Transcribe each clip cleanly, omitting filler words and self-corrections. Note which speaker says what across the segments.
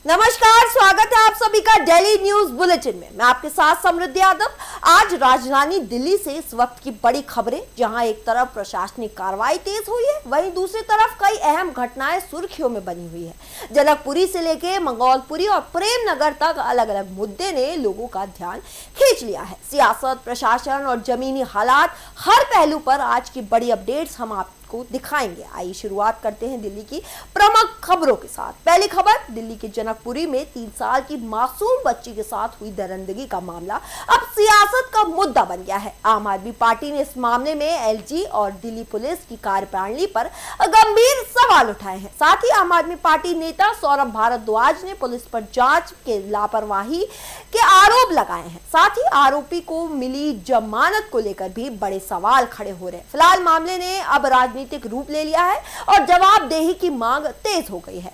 Speaker 1: नमस्कार, स्वागत है आप सभी का दिल्ली न्यूज बुलेटिन में। मैं आपके साथ समृद्धि यादव। आज राजधानी दिल्ली से इस वक्त की बड़ी खबरें, जहां एक तरफ प्रशासनिक कार्रवाई तेज हुई है, वहीं दूसरी तरफ कई अहम घटनाएं सुर्खियों में बनी हुई है। जनकपुरी से लेके मंगोलपुरी और प्रेम नगर तक अलग अलग मुद्दे ने लोगों का ध्यान खींच लिया है। सियासत, प्रशासन और जमीनी हालात, हर पहलू पर आज की बड़ी अपडेट्स हम आपको दिखाएंगे। आइए शुरुआत करते हैं दिल्ली की प्रमुख खबरों के साथ। पहली खबर, दिल्ली के जनकपुरी में 3 साल की मासूम बच्ची के साथ हुई दरिंदगी का मामला अब सियासत का मुद्दा बन गया है। आम आदमी पार्टी ने इस मामले में एलजी और दिल्ली पुलिस की कार्यप्रणाली पर गंभीर सवाल उठाए हैं। साथ ही आम आदमी पार्टी नेता सौरभ भारद्वाज ने पुलिस पर जांच के लापरवाही के आरोप लगाए हैं। साथ ही आरोपी को मिली जमानत को लेकर भी बड़े सवाल खड़े हो रहे हैं। फिलहाल मामले ने अब राजनीतिक रूप ले लिया है और जवाबदेही की मांग तेज हो गई है।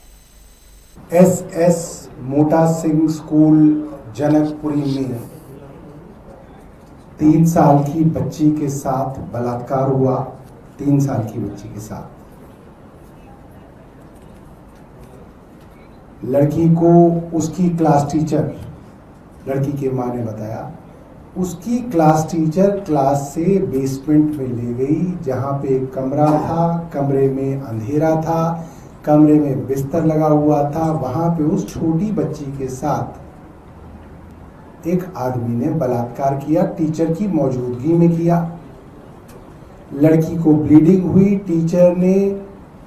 Speaker 2: एस मोटा सिंह स्कूल जनकपुरी में 3 साल की बच्ची के साथ बलात्कार हुआ। 3 साल की बच्ची के साथ लड़की को उसकी क्लास टीचर, लड़की के मां ने बताया, उसकी क्लास टीचर क्लास से बेसमेंट में ले गई, जहां पे एक कमरा था, कमरे में अंधेरा था, कमरे में बिस्तर लगा हुआ था। वहां पे उस छोटी बच्ची के साथ एक आदमी ने बलात्कार किया, टीचर की मौजूदगी में किया। लड़की को ब्लीडिंग हुई, टीचर ने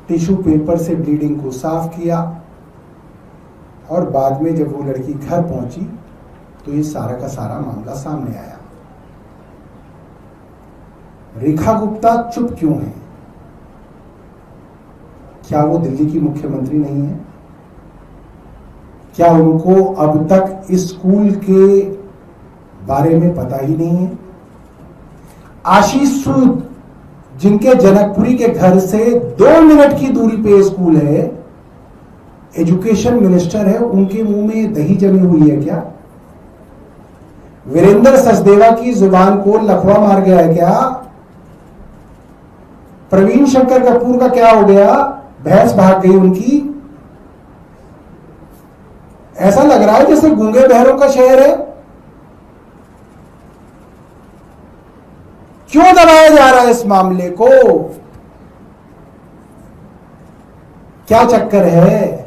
Speaker 2: टिश्यू पेपर से ब्लीडिंग को साफ किया और बाद में जब वो लड़की घर पहुंची तो ये सारा का सारा मामला सामने आया। रेखा गुप्ता चुप क्यों है? क्या वो दिल्ली की मुख्यमंत्री नहीं है? क्या उनको अब तक इस स्कूल के बारे में पता ही नहीं है? आशीष सूद, जिनके जनकपुरी के घर से 2 मिनट की दूरी पे स्कूल है, एजुकेशन मिनिस्टर है, उनके मुंह में दही जमी हुई है क्या? वीरेंद्र सचदेवा की जुबान को लकवा मार गया है क्या? प्रवीण शंकर कपूर का क्या हो गया? भैंस भाग गई उनकी? ऐसा लग रहा है जैसे गूंगे बहरों का शहर है। क्यों दबाया जा रहा है इस मामले को? क्या चक्कर है?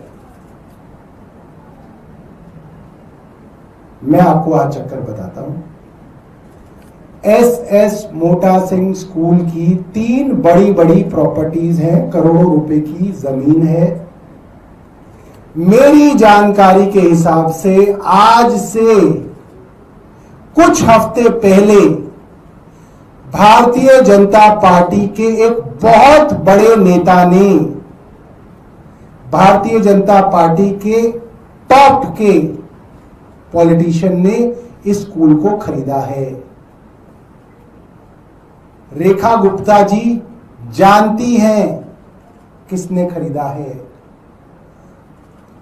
Speaker 2: मैं आपको आज चक्कर बताता हूं। एस मोटा सिंह स्कूल की 3 बड़ी बड़ी प्रॉपर्टीज हैं, करोड़ों रुपए की जमीन है। मेरी जानकारी के हिसाब से आज से कुछ हफ्ते पहले भारतीय जनता पार्टी के एक बहुत बड़े नेता ने, भारतीय जनता पार्टी के टॉप के पॉलिटिशियन ने इस स्कूल को खरीदा है। रेखा गुप्ता जी जानती हैं किसने खरीदा है।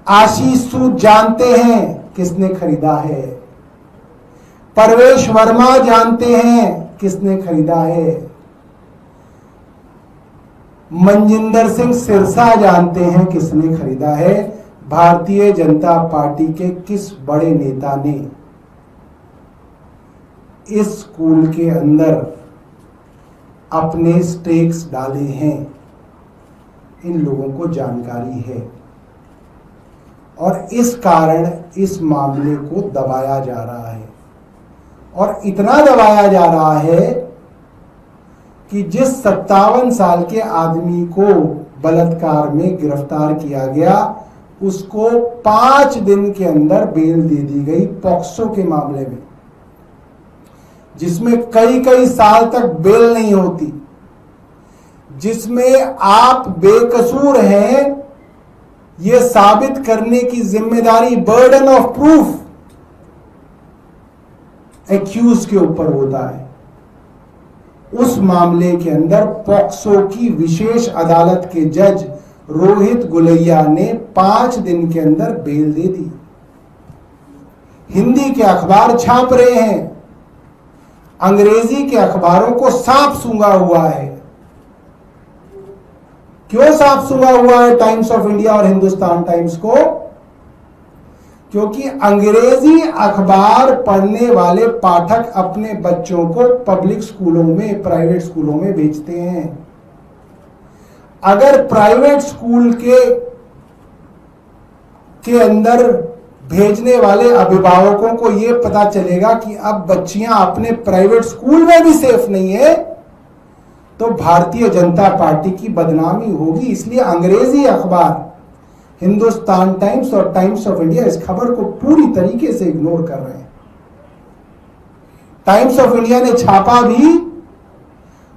Speaker 2: आशीष सूद जानते हैं किसने खरीदा है। परवेश वर्मा जानते हैं किसने खरीदा है। मनजिंदर सिंह सिरसा जानते हैं किसने खरीदा है। भारतीय जनता पार्टी के किस बड़े नेता ने इस स्कूल के अंदर अपने स्टेक्स डाले हैं, इन लोगों को जानकारी है और इस कारण इस मामले को दबाया जा रहा है। और इतना दबाया जा रहा है कि जिस 57 साल के आदमी को बलात्कार में गिरफ्तार किया गया, उसको 5 दिन के अंदर बेल दे दी गई पॉक्सो के मामले में, जिसमें कई साल तक बेल नहीं होती, जिसमें आप बेकसूर हैं यह साबित करने की जिम्मेदारी, बर्डन ऑफ प्रूफ एक्यूज के ऊपर होता है। उस मामले के अंदर पॉक्सो की विशेष अदालत के जज रोहित गुलैया ने 5 दिन के अंदर बेल दे दी। हिंदी के अखबार छाप रहे हैं, अंग्रेजी के अखबारों को सांप सूंघा हुआ है। क्यों सांप सूंघा हुआ है टाइम्स ऑफ इंडिया और हिंदुस्तान टाइम्स को? क्योंकि अंग्रेजी अखबार पढ़ने वाले पाठक अपने बच्चों को पब्लिक स्कूलों में, प्राइवेट स्कूलों में भेजते हैं। अगर प्राइवेट स्कूल के अंदर भेजने वाले अभिभावकों को यह पता चलेगा कि अब बच्चियां अपने प्राइवेट स्कूल में भी सेफ नहीं है, तो भारतीय जनता पार्टी की बदनामी होगी। इसलिए अंग्रेजी अखबार हिंदुस्तान टाइम्स और टाइम्स ऑफ इंडिया इस खबर को पूरी तरीके से इग्नोर कर रहे हैं। टाइम्स ऑफ इंडिया ने छापा भी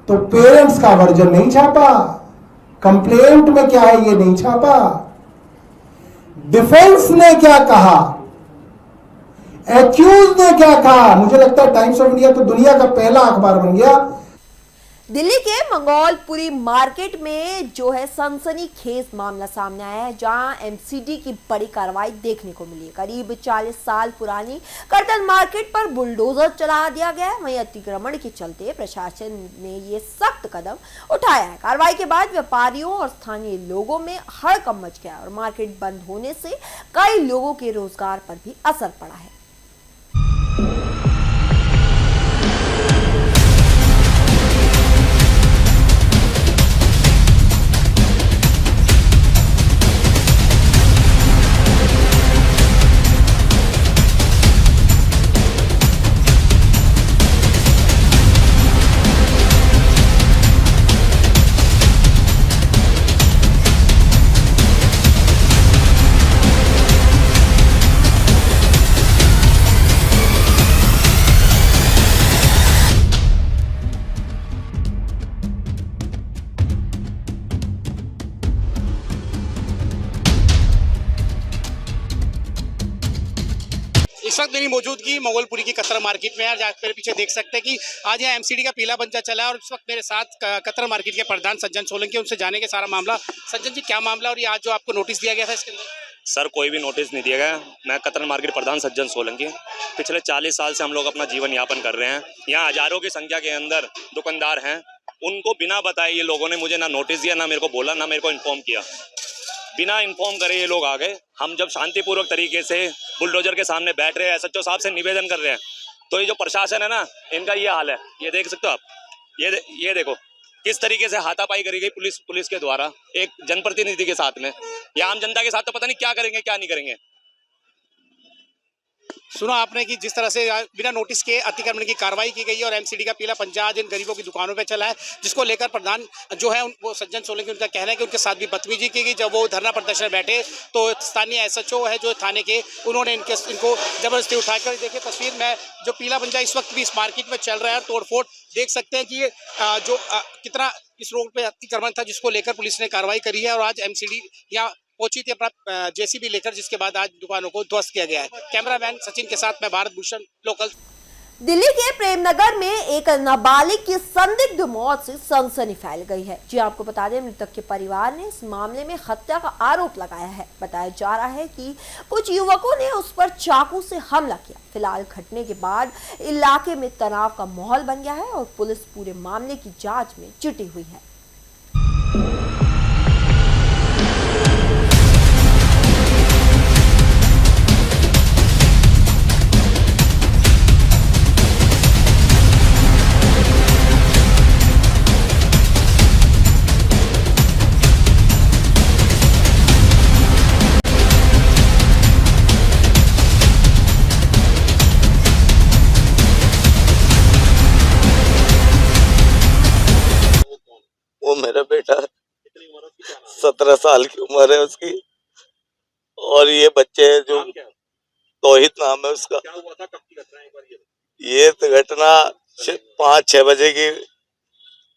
Speaker 2: तो पेरेंट्स का वर्जन नहीं छापा, कंप्लेंट में क्या है ये नहीं छापा। डिफेंस ने क्या कहा, एक्यूज ने क्या कहा, मुझे लगता है टाइम्स ऑफ इंडिया तो दुनिया का पहला अखबार बन गया।
Speaker 1: दिल्ली के मंगोलपुरी मार्केट में जो है सनसनीखेज मामला सामने आया है, जहां एमसीडी की बड़ी कार्रवाई देखने को मिली है। करीब 40 साल पुरानी कर्तन मार्केट पर बुलडोजर चला दिया गया है। वहीं अतिक्रमण के चलते प्रशासन ने ये सख्त कदम उठाया है। कार्रवाई के बाद व्यापारियों और स्थानीय लोगों में हड़कंप मच गया और मार्केट बंद होने से कई लोगों के रोजगार पर भी असर पड़ा है।
Speaker 3: इस वक्त मेरी मौजूदगी मंगोलपुरी की कतर मार्केट में है। जहाँ मेरे पीछे देख सकते हैं कि आज यहाँ एमसीडी का पीला पंचा चला है और इस वक्त मेरे साथ कतर मार्केट के प्रधान सज्जन सोलंकी, उनसे जानेंगे सारा मामला। सज्जन जी, क्या मामला और ये आज जो आपको नोटिस दिया गया था इसके अंदर?
Speaker 4: सर, कोई भी नोटिस नहीं दिया गया। मैं कतर मार्केट प्रधान सज्जन सोलंकी, पिछले 40 साल से हम लोग अपना जीवन यापन कर रहे हैं। यहाँ हजारों की संख्या के अंदर दुकानदार हैं, उनको बिना बताए ये लोगों ने मुझे ना नोटिस दिया, ना मेरे को बोला, ना मेरे को इन्फॉर्म किया। बिना इन्फॉर्म करे ये लोग आ गए। हम जब शांतिपूर्वक तरीके से बुलडोजर के सामने बैठ रहे हैं, एसएचओ साहब से निवेदन कर रहे हैं, तो ये जो प्रशासन है ना, इनका ये हाल है। ये देख सकते हो आप, ये देखो किस तरीके से हाथापाई करी गई पुलिस के द्वारा एक जनप्रतिनिधि के साथ में। या आम जनता के साथ तो पता नहीं क्या करेंगे क्या नहीं करेंगे।
Speaker 3: सुना आपने कि जिस तरह से बिना नोटिस के अतिक्रमण की कार्रवाई की गई है और एमसीडी का पीला पंचा आज इन गरीबों की दुकानों पे चला है, जिसको लेकर प्रधान जो है वो सज्जन सोलंकी, उनका कहना है कि उनके साथ भी बदतमीजी की गई। जब वो धरना प्रदर्शन बैठे तो स्थानीय एसएचओ है जो थाने के, उन्होंने इनको जबरदस्ती उठाकर, देखिए तस्वीर में जो पीला पंचा इस वक्त भी इस मार्केट में चल रहा है, तोड़फोड़ देख सकते हैं कि ये जो कितना इस रोड पे अतिक्रमण था, जिसको लेकर पुलिस ने कार्रवाई करी है। और आज एमसीडी यहाँ पहुंची थी अपना जेसीबी लेकर, जिसके बाद आज दुकानों को ध्वस्त किया गया है। कैमरामैन सचिन के साथ मैं भारत भूषण, लोकल।
Speaker 1: दिल्ली के प्रेमनगर में एक नाबालिग की संदिग्ध मौत से सनसनी फैल गई है। जी आपको बता दें, मृतक के परिवार ने इस मामले में हत्या का आरोप लगाया है। बताया जा रहा है कि कुछ युवकों ने उस पर चाकू से हमला किया। फिलहाल घटने के बाद इलाके में तनाव का माहौल बन गया है और पुलिस पूरे मामले की जांच में जुटी हुई है।
Speaker 5: वो मेरा बेटा 17 साल की उम्र है उसकी, और ये बच्चे जो तौहीद नाम है उसका।
Speaker 3: क्या हुआ था, कब की घटना है, एक बार
Speaker 5: ये तो घटना 5-6 बजे की,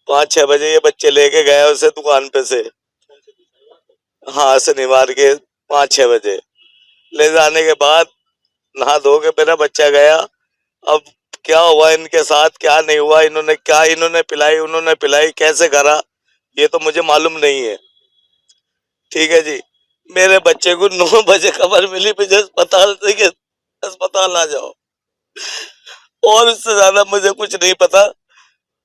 Speaker 5: 5-6 बजे ये बच्चे लेके गए उसे दुकान पे से। हाँ, शनिवार के 5-6 बजे ले जाने के बाद नहा धो के मेरा बच्चा गया। अब क्या हुआ इनके साथ, क्या नहीं हुआ, इन्होंने पिलाई, उन्होंने पिलाई, कैसे करा, ये तो मुझे मालूम नहीं है। ठीक है जी, मेरे बच्चे को 9 बजे खबर मिली मुझे अस्पताल से कि अस्पताल आ जाओ, और उससे ज्यादा मुझे कुछ नहीं पता।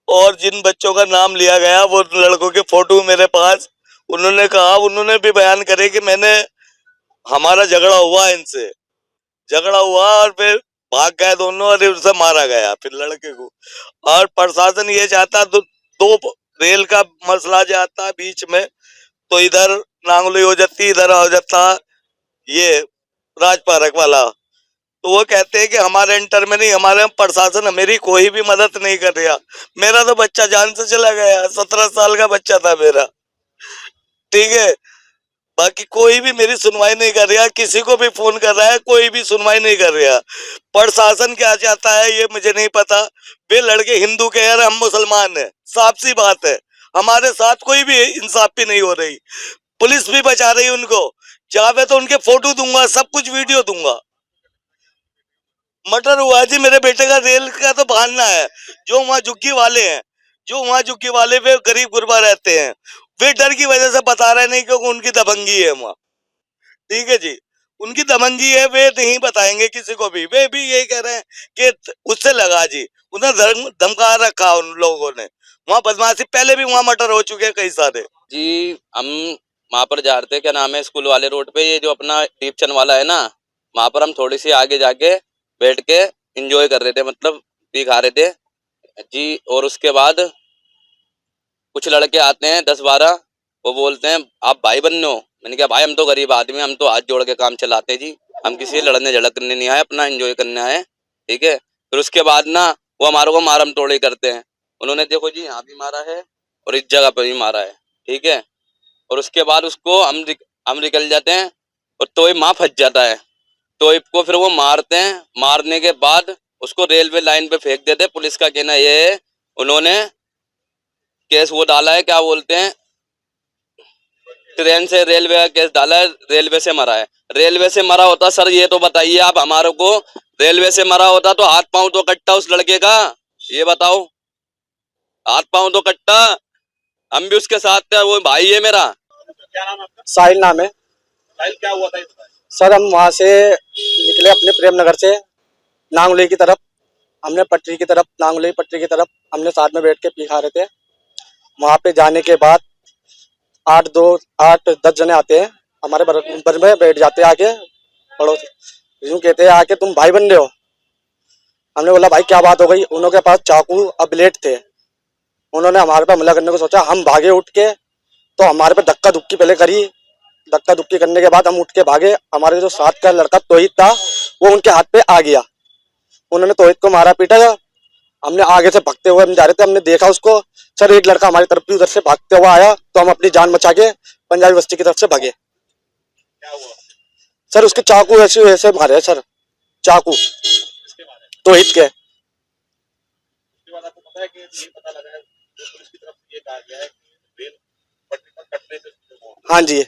Speaker 5: और जिन बच्चों का नाम लिया गया वो लड़कों के फोटो मेरे पास, उन्होंने कहा, उन्होंने भी बयान करे कि हमारा झगड़ा हुआ इनसे, झगड़ा हुआ और फिर भाग गए दोनों और उसे मारा गया फिर लड़के को। और प्रशासन ये चाहता दो रेल का मसला जाता है बीच में, तो इधर नांगलोई हो जाती, इधर हो जाता ये राजपारक वाला। तो वो कहते हैं कि हमारे इंटर में नहीं, हमारे प्रशासन मेरी कोई भी मदद नहीं कर रहा। मेरा तो बच्चा जान से चला गया, 17 साल का बच्चा था मेरा, ठीक है। बाकी कोई भी मेरी सुनवाई नहीं कर रहा, किसी को भी फोन कर रहा है कोई भी सुनवाई नहीं कर रहा। प्रशासन क्या चाहता है ये मुझे नहीं पता। वे लड़के हिंदू के हैं, हम मुसलमान हैं, साफ सी बात है। हमारे साथ कोई भी इंसाफी नहीं हो रही, पुलिस भी बचा रही उनको। चाहे तो उनके फोटो दूंगा, सब कुछ वीडियो दूंगा। मर्डर हुआ जी मेरे बेटे का, रेल का तो बहाना है। जो वहाँ झुग्गी वाले वे गरीब गुरबा रहते हैं, वे डर की वजह से बता रहे नहीं क्योंकि उनकी दबंगी है वहाँ, ठीक है जी। उनकी दबंगी है, वे नहीं बताएंगे किसी को भी। वे भी यही कह रहे हैं कि उससे लगा जी, उन्हें धमका रखा उन लोगों ने। वहाँ बदमाशी पहले भी वहाँ मर्डर हो चुके हैं कई सारे
Speaker 6: जी। हम वहाँ पर जा रहे थे, क्या नाम है, स्कूल वाले रोड पे, ये जो अपना दीपचंद वाला है ना, वहाँ पर हम थोड़ी सी आगे जाके बैठ के एंजॉय कर रहे थे, मतलब पी खा रहे थे जी। और उसके बाद कुछ लड़के आते हैं 10-12, वो बोलते हैं आप भाई बन्ने हो। मैंने कहा भाई हम तो गरीब आदमी, हम तो हाथ जोड़ के काम चलाते जी, हम किसी से लड़ने झड़कने नहीं आए, अपना एंजॉय करने आए, ठीक है। फिर उसके बाद ना वो हमारे को मारम तोड़ी करते हैं। उन्होंने देखो जी यहाँ भी मारा है और इस जगह पर भी मारा है, ठीक है। और उसके बाद उसको हम निकल जाते हैं और तोय माँ फंस जाता है। तोय को फिर वो मारते हैं, मारने के बाद उसको रेलवे लाइन पे फेंक देते। पुलिस का कहना ये है उन्होंने केस वो डाला है, क्या बोलते हैं, ट्रेन से रेलवे का केस डाला है, रेलवे से मरा है। रेलवे से मरा होता सर ये तो बताइए आप हमारे को, रेलवे से मरा होता तो हाथ पांव तो कट्टा उस लड़के का, ये बताओ, हाथ पांव तो कट्टा। हम भी उसके साथ थे, वो भाई है मेरा।
Speaker 3: क्या नाम है आपका?
Speaker 7: साहिल नाम है।
Speaker 3: साहिल, क्या हुआ था इस बार?
Speaker 7: सर हम वहाँ से निकले अपने प्रेम नगर से नांगलोई की तरफ, हमने पटरी की तरफ, नांगलोई पटरी की तरफ हमने साथ में बैठ के पी खा रहे थे। वहाँ पे जाने के बाद 8-10 जने आते हैं, हमारे बर में बैठ जाते हैं आके, पड़ोस यूँ कहते हैं आके तुम भाई बन रहे हो। हमने बोला भाई क्या बात हो गई। उन्होंने पास चाकू और ब्लेड थे, उन्होंने हमारे पे हमला करने को सोचा। हम भागे उठ के, तो हमारे पे धक्का धुक्की पहले करी। धक्का धुक्की करने के बाद हम उठ के भागे। हमारे जो साथ का लड़का तोहित था वो उनके हाथ पे आ गया, उन्होंने तोहित को मारा पीटा। हमने आगे से भागते हुए हम जा रहे थे, हमने देखा उसको। सर एक लड़का हमारी तरफ भी उधर से भागते हुआ आया, तो हम अपनी जान बचा के पंजाबी बस्ती की तरफ से भागे।
Speaker 3: क्या हुआ?
Speaker 7: सर उसके चाकू ऐसे ऐसे मारे हैं सर, चाकू तोहित के।
Speaker 3: उसके बाद आपको पता है कि ये पता लगा है पुलिस की तरफ से ये कहा गया है कि रेल पटरी पर कटने से उसकी मौत हुई।
Speaker 7: हाँ जी,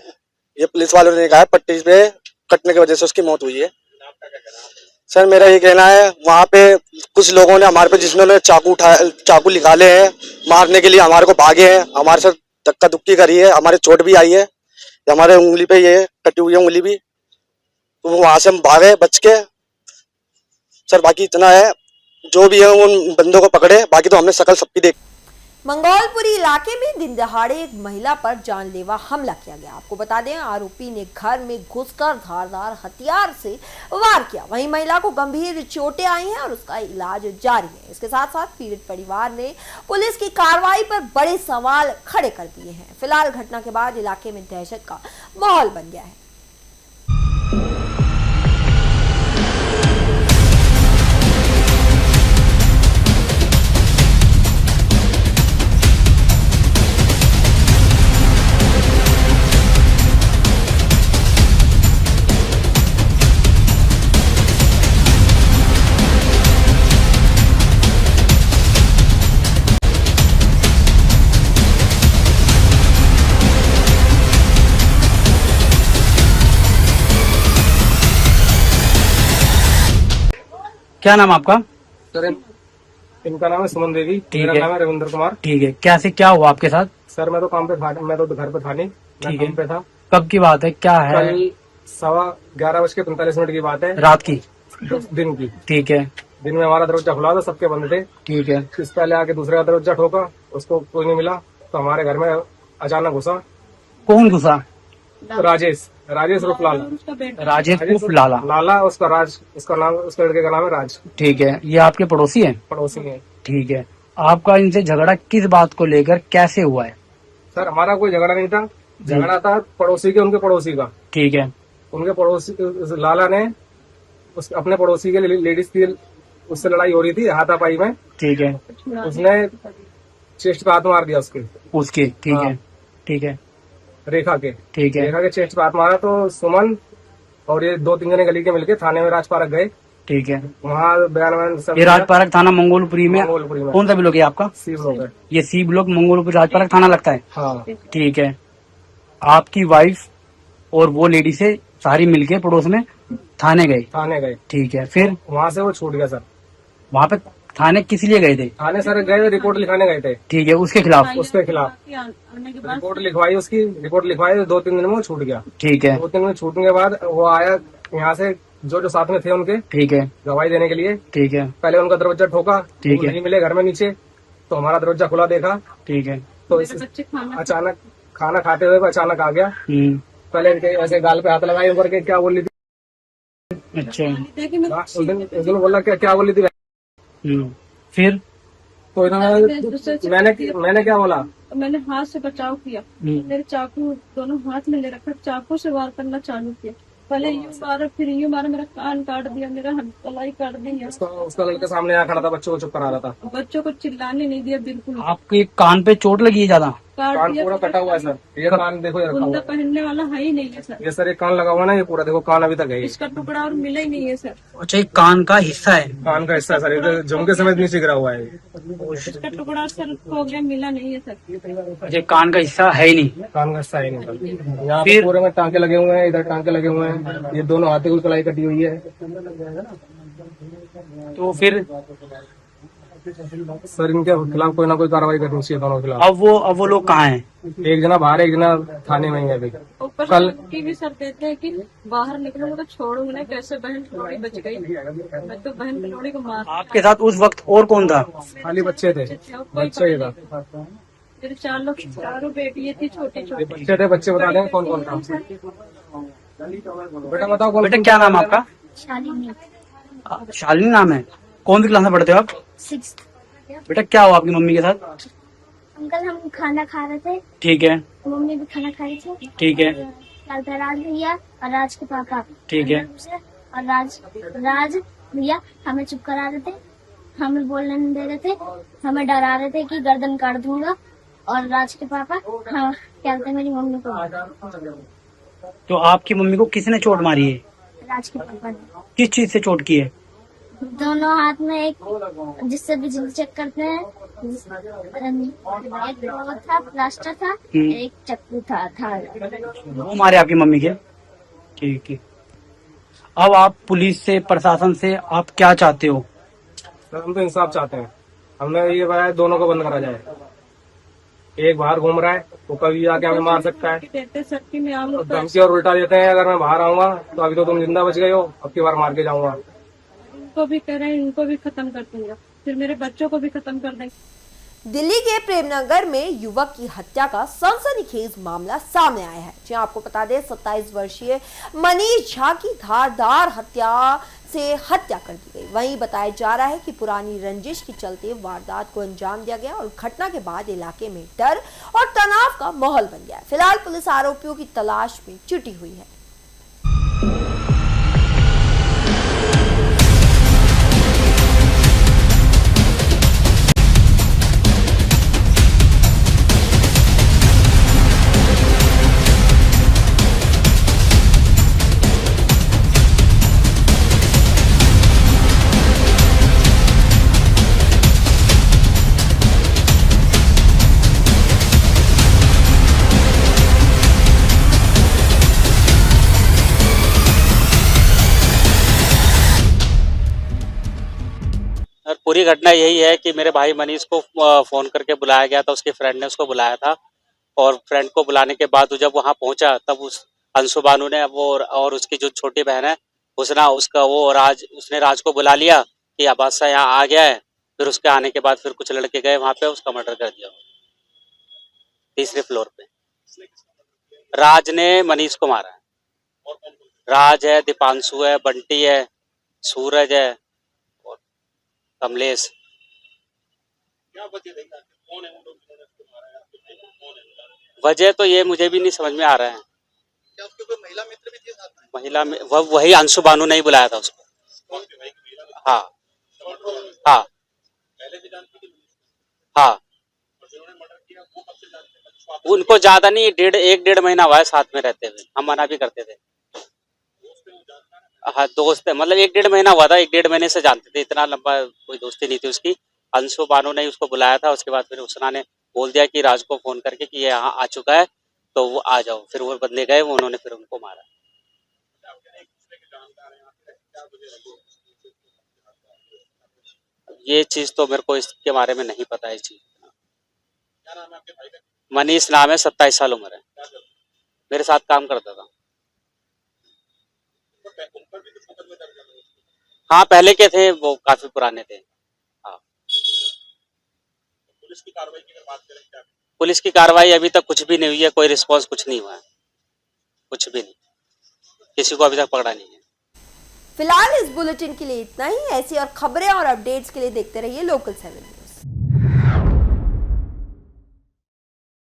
Speaker 7: ये पुलिस वालों ने कहा है पट्टी पे कटने की वजह से उसकी मौत हुई है।
Speaker 3: आपका क्या कहना है?
Speaker 7: सर मेरा ये कहना है, वहाँ पे कुछ लोगों ने हमारे पे, जिन्होंने चाकू निकाले हैं मारने के लिए, हमारे को भागे हैं, हमारे साथ धक्का धुक्की करी है, हमारे चोट भी आई है, हमारे उंगली पे ये कटी हुई है उंगली भी, तो वहां से हम भागे बच के। सर बाकी इतना है, जो भी है उन बंदों को पकड़े, बाकी तो हमने शकल सबकी देख।
Speaker 1: मंगोलपुरी इलाके में दिन दहाड़े एक महिला पर जानलेवा हमला किया गया। आपको बता दें आरोपी ने घर में घुसकर धारदार हथियार से वार किया। वहीं महिला को गंभीर चोटें आई हैं और उसका इलाज जारी है। इसके साथ साथ पीड़ित परिवार ने पुलिस की कार्रवाई पर बड़े सवाल खड़े कर दिए हैं। फिलहाल घटना के बाद इलाके में दहशत का माहौल बन गया है।
Speaker 8: क्या नाम आपका?
Speaker 9: सर इनका नाम है सुमन देवी,
Speaker 8: ठीक
Speaker 9: मेरा
Speaker 8: है।
Speaker 9: नाम है रविंद्र कुमार।
Speaker 8: ठीक है, कैसे क्या हुआ आपके साथ?
Speaker 9: सर मैं तो काम पे था, मैं तो घर पे था नहीं, मैं
Speaker 8: ठीक है।
Speaker 9: काम पे था।
Speaker 8: कब की बात है, क्या है?
Speaker 9: कल 11:45 की बात है,
Speaker 8: रात की?
Speaker 9: दिन की।
Speaker 8: ठीक है,
Speaker 9: दिन में हमारा दरवाजा खुला था, सबके बंद थे।
Speaker 8: ठीक है।
Speaker 9: इस पहले आके दूसरे का दरवाजा ठोका, उसको कोई नहीं मिला, तो हमारे घर में अचानक घुसा।
Speaker 8: कौन घुसा?
Speaker 9: राजेश राजेश रूपलाला
Speaker 10: उसका बेटा
Speaker 8: राजेश उर्फ लाला।
Speaker 9: लाला उसका राज, उसका नाम, उस लड़के का नाम है राज,
Speaker 8: ठीक है, ये आपके पड़ोसी हैं?
Speaker 9: पड़ोसी है।
Speaker 8: ठीक है, आपका इनसे झगड़ा किस बात को लेकर कैसे हुआ है?
Speaker 9: सर हमारा कोई झगड़ा नहीं था, झगड़ा था पड़ोसी के, उनके पड़ोसी का।
Speaker 8: ठीक है,
Speaker 9: उनके पड़ोसी उस लाला ने उस अपने पड़ोसी के लेडीज की उससे लड़ाई हो रही थी हाथापाई में,
Speaker 8: ठीक है,
Speaker 9: उसने चेस्ट पे हाथ मार दिया उसके,
Speaker 8: उसके, ठीक है,
Speaker 9: हाँ।
Speaker 8: ठीक है,
Speaker 9: रेखा के,
Speaker 8: ठीक है,
Speaker 9: रेखा के चेस्ट पे हाथ मारा तो सुमन और ये 2-3 जने गली के मिलके थाने में राजपारक गए,
Speaker 8: ठीक है।
Speaker 9: वहाँ बयान सब
Speaker 8: ये राजपारक थाना मंगोलपुरी में
Speaker 9: मंगोलपुरी में
Speaker 8: कौन सा ब्लॉक है आपका?
Speaker 9: सीव लोग है।
Speaker 8: ये सी ब्लॉक मंगोलपुरी राजपारक थाना लगता है।
Speaker 9: हाँ
Speaker 8: ठीक है, आपकी वाइफ और वो लेडी से सारी मिलके पड़ोस में थाने गए।
Speaker 9: थाने गए,
Speaker 8: ठीक है, फिर
Speaker 9: वहाँ से वो छूट गया सर।
Speaker 8: वहाँ पे थाने किस लिए गए थे?
Speaker 9: थाने सर गए, रिपोर्ट लिखाने गए थे,
Speaker 8: ठीक है, उसके खिलाफ?
Speaker 9: उसके खिलाफ
Speaker 10: आने के बाद
Speaker 9: रिपोर्ट लिखवाई, उसकी रिपोर्ट लिखवाई, 2-3 दिन में वो छूट गया।
Speaker 8: ठीक है,
Speaker 9: 2-3 दिन छूटने के बाद वो आया यहाँ से, जो साथ में थे उनके,
Speaker 8: ठीक है,
Speaker 9: गवाही देने के लिए।
Speaker 8: ठीक है,
Speaker 9: पहले उनका दरवाजा ठोका,
Speaker 8: ठीक
Speaker 9: वो
Speaker 8: है।
Speaker 9: नहीं मिले घर में नीचे, तो हमारा दरवाजा खुला देखा,
Speaker 8: ठीक है,
Speaker 9: तो
Speaker 10: मेरे बच्चे खाना
Speaker 9: अचानक खाना खाते हुए अचानक आ गया।
Speaker 8: हम्म,
Speaker 9: पहले इनके ऐसे गाल पे हाथ लगाए ऊपर के, क्या बोल रही थी?
Speaker 8: अच्छा,
Speaker 10: थे कि मैं
Speaker 9: उस दिन बोला क्या बोल रही थी?
Speaker 8: फिर?
Speaker 9: तो इन्होंने मैंने क्या बोला?
Speaker 10: तो मैंने हाथ से बचाव किया, मेरे चाकू दोनों हाथ में ले रखा, चाकू से वार करना चालू किया, पहले यूं मारा फिर यूं मारा, मेरा कान काट दिया, मेरा गलाई काट दिया।
Speaker 9: उसका लड़का सामने यहाँ खड़ा था, बच्चों को चुप करा रहा था,
Speaker 10: बच्चों को चिल्लाने नहीं दिया बिल्कुल,
Speaker 8: आपके कान पे चोट लगी है ज्यादा?
Speaker 10: काट
Speaker 9: कान
Speaker 10: दिया।
Speaker 9: पूरा कटा हुआ है सर, ये कान देखो, ये रखा
Speaker 10: कुंदा
Speaker 9: हुआ है।
Speaker 10: पहनने वाला है ही नहीं है सर,
Speaker 9: ये सर एक कान लगा हुआ ना, ये पूरा देखो कान अभी तक है,
Speaker 10: इसका टुकड़ा और मिला ही नहीं है सर,
Speaker 8: अच्छा, ये कान का हिस्सा है?
Speaker 9: कान का हिस्सा है सर, ये झुमके समेत नीचे गिरा हुआ है।
Speaker 10: इसका टुकड़ा सर खो गया, मिला नहीं है सर।
Speaker 8: अच्छा, कान का हिस्सा है ही नहीं?
Speaker 9: कान का हिस्सा है नहीं सर। यहाँ पे पूरे में टांके लगे हुए हैं, इधर टांके लगे हुए हैं, ये दोनों हाथों की कलाई कटी हुई है।
Speaker 8: तो फिर
Speaker 9: सर इनके खिलाफ कोई ना कोई कार्रवाई करनी चाहिए, दोनों के खिलाफ।
Speaker 8: अब वो लोग कहाँ हैं?
Speaker 9: एक जना बाहर, एक जना थाने में ही है अभी।
Speaker 10: ऊपर
Speaker 9: कल
Speaker 10: की भी सर कहते हैं कि बाहर निकलूंगा तो छोड़ूंगा नहीं, कैसे बहन कलोड़ी बच गई, मैं तो बहन कलोड़ी को मार।
Speaker 8: आपके साथ उस वक्त और कौन था?
Speaker 9: खाली बच्चे थे, बच्चे ही था,
Speaker 10: मेरे 4 लोग, चारों बेटियां थी छोटी छोटी।
Speaker 9: बच्चे थे, बच्चे बता दें कौन कौन था। बेटा बताओ कौन?
Speaker 8: बेटा क्या नाम है आपका? शालिनी नाम है। कौन सी क्लास में पढ़ते हो आप?
Speaker 11: 6th।
Speaker 8: बेटा क्या हुआ आपकी मम्मी के साथ?
Speaker 11: अंकल हम खाना खा रहे थे,
Speaker 8: ठीक है,
Speaker 11: मम्मी भी खाना खा रही थी,
Speaker 8: ठीक है,
Speaker 11: राज भैया और राज के पापा,
Speaker 8: ठीक है,
Speaker 11: और राज भैया हमें चुप करा रहे थे, हमें बोलने नहीं दे रहे थे, हमें डरा रहे थे कि गर्दन काट दूंगा, और राज के पापा हाँ कहते मेरी मम्मी को।
Speaker 8: तो आपकी मम्मी को किसने चोट मारी है?
Speaker 11: राज के पापा ने।
Speaker 8: किस चीज से चोट की है?
Speaker 11: दोनों हाथ में, एक जिससे बिजली चेक करते हैं, एक वो था प्लास्टर था, एक चक्कू था।
Speaker 8: वो मारे आपकी मम्मी के? ठीक है। अब आप पुलिस से, प्रशासन से आप क्या चाहते हो?
Speaker 9: सर हम तो इंसाफ चाहते हैं, हमने ये बताया दोनों को बंद करा जाए। एक बाहर घूम रहा है, वो कभी आके हमें मार सकता है,
Speaker 10: कहते सर कि मैं आऊंगा,
Speaker 9: धमकी और उल्टा देते हैं, अगर मैं बाहर आऊंगा तो अभी तो तुम जिंदा बच गए हो, अब की बार मार के जाऊंगा।
Speaker 10: इनको भी कह रहे हैं, इनको भी खत्म कर दूंगा, फिर मेरे बच्चों को भी खत्म कर देंगे।
Speaker 1: दिल्ली के प्रेमनगर में युवक की हत्या का सनसनीखेज मामला सामने आया है। जी आपको बता दें, 27 वर्षीय मनीष झा की धारदार हत्या से हत्या कर दी गई। वहीं बताया जा रहा है कि पुरानी रंजिश के चलते वारदात को अंजाम दिया गया और घटना के बाद इलाके में डर और तनाव का माहौल बन गया। फिलहाल पुलिस आरोपियों की तलाश में जुटी हुई है।
Speaker 12: पूरी घटना यही है कि मेरे भाई मनीष को फोन करके बुलाया गया था, उसके फ्रेंड ने उसको बुलाया था, और फ्रेंड को बुलाने के बाद जब वहां पहुंचा तब उस अंशु बानू ने वो और उसकी जो छोटी बहन है उसने राज को बुला लिया कि अबासा यहाँ आ गया है। फिर उसके आने के बाद फिर कुछ लड़के गए वहां पे, उसका मर्डर कर दिया 3रे फ्लोर पे। राज ने मनीष को मारा है। राज है, दीपांशु है, बंटी है, सूरज है और कमलेश। वजह तो ये मुझे भी नहीं समझ में आ रहा है। महिला में वही अंशु बानू ने ही बुलाया था उसको। हाँ हाँ हाँ, उनको ज्यादा नहीं, एक डेढ़ महीना हुआ है साथ में रहते हुए। हम मना भी करते थे। हाँ दोस्त है, मतलब एक डेढ़ महीना हुआ था, एक डेढ़ महीने से जानते थे, इतना लंबा कोई दोस्ती नहीं थी उसकी। अंशु बानू ने उसको बुलाया था, उसके बाद फिर उसना ने बोल दिया कि राज को फोन करके कि ये यहाँ आ चुका है तो वो आ जाओ। फिर वो बंदे गए, उन्होंने फिर उनको मारा। ये चीज तो मेरे को इसके बारे में नहीं पता है। चीज मनीष नाम है, 27 साल उम्र है, मेरे साथ काम करता था। हाँ पहले के थे, वो काफी पुराने थे। हाँ पुलिस की कार्रवाई अभी तक कुछ भी नहीं हुई है, कोई रिस्पांस कुछ नहीं हुआ है, कुछ भी नहीं, किसी को अभी तक पकड़ा नहीं है।
Speaker 1: फिलहाल इस बुलेटिन के लिए इतना ही। ऐसी और खबरें और अपडेट्स के लिए देखते रहिए लोकल 7 न्यूज़।